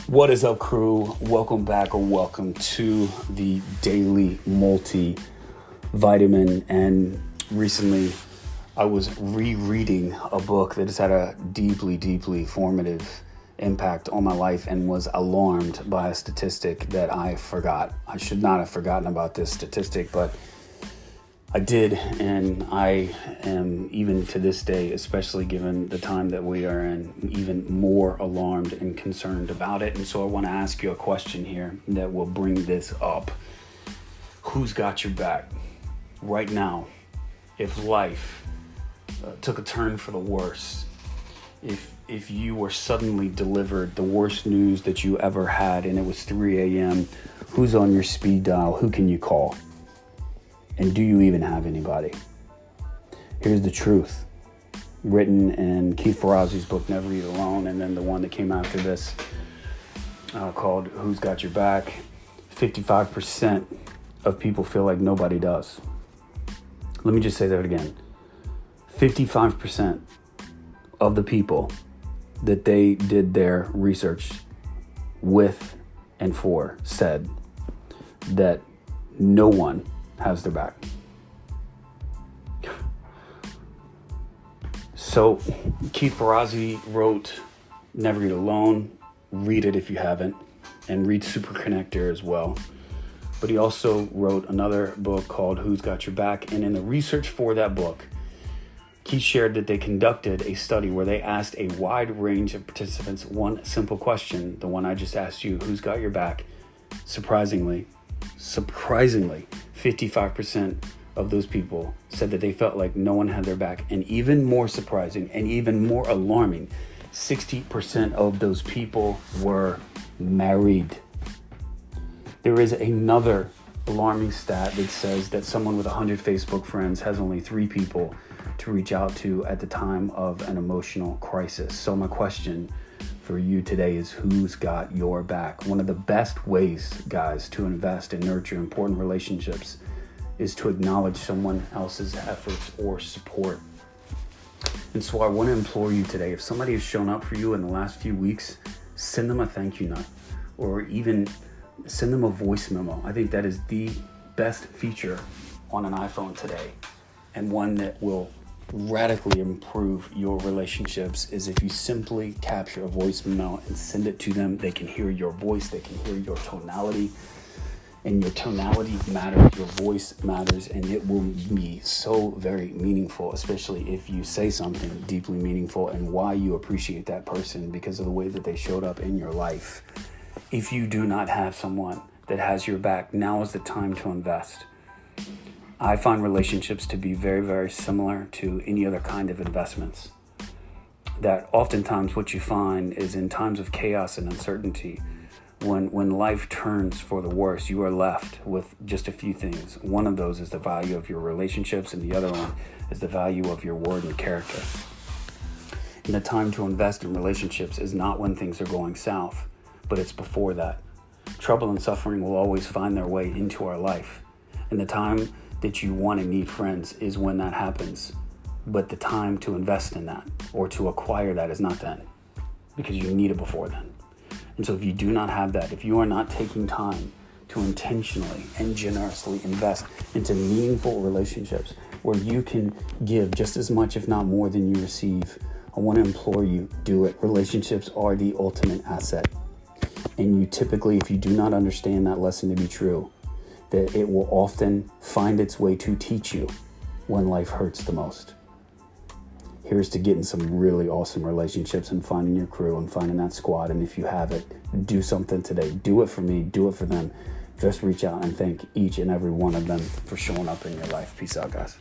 What is up, crew? Welcome back, or welcome to the daily multivitamin. And recently I was rereading a book that has had a deeply formative impact on my life, and was alarmed by a statistic that I forgot. I should not have forgotten about this statistic, but I did, and I am, even to this day, especially given the time that we are in, even more alarmed and concerned about it. And so I want to ask you a question here that will bring this up. Who's got your back right now? If life took a turn for the worse, if you were suddenly delivered the worst news that you ever had, and it was 3 a.m., who's on your speed dial? Who can you call? And do you even have anybody? Here's the truth, written in Keith Ferrazzi's book, Never Eat Alone, and then the one that came after this called Who's Got Your Back. 55% of people feel like nobody does. Let me just say that again. 55% of the people that they did their research with and for said that no one has their back. So Keith Ferrazzi wrote Never Eat Alone. Read it if you haven't, and read Super Connector as well. But he also wrote another book called Who's Got Your Back, and in the research for that book, Keith shared that they conducted a study where they asked a wide range of participants one simple question, the one I just asked you: who's got your back? Surprisingly, 55% of those people said that they felt like no one had their back. And even more surprising and even more alarming, 60% of those people were married. There is another alarming stat that says that someone with 100 Facebook friends has only 3 people to reach out to at the time of an emotional crisis. So my question for you today is, who's got your back? One of the best ways, guys, to invest and nurture important relationships is to acknowledge someone else's efforts or support. And so I want to implore you today, if somebody has shown up for you in the last few weeks, send them a thank you note, or even send them a voice memo. I think that is the best feature on an iPhone today, and one that will radically improve your relationships is if you simply capture a voice memo and send it to them. They can hear your voice, they can hear your tonality, and your tonality matters, your voice matters, and it will be so very meaningful, especially if you say something deeply meaningful and why you appreciate that person because of the way that they showed up in your life. If you do not have someone that has your back, now is the time to invest. I find relationships to be very similar to any other kind of investments. That oftentimes what you find is in times of chaos and uncertainty, when life turns for the worse, you are left with just a few things. One of those is the value of your relationships, and the other one is the value of your word and character. And the time to invest in relationships is not when things are going south, but it's before that. Trouble and suffering will always find their way into our life. And the time that you want and need friends is when that happens. But the time to invest in that or to acquire that is not then, because you need it before then. And so if you do not have that, if you are not taking time to intentionally and generously invest into meaningful relationships where you can give just as much, if not more, than you receive, I want to implore you, do it. Relationships are the ultimate asset. And you typically, if you do not understand that lesson to be true, that it will often find its way to teach you when life hurts the most. Here's to getting some really awesome relationships and finding your crew and finding that squad. And if you have it, do something today. Do it for me, do it for them. Just reach out and thank each and every one of them for showing up in your life. Peace out, guys.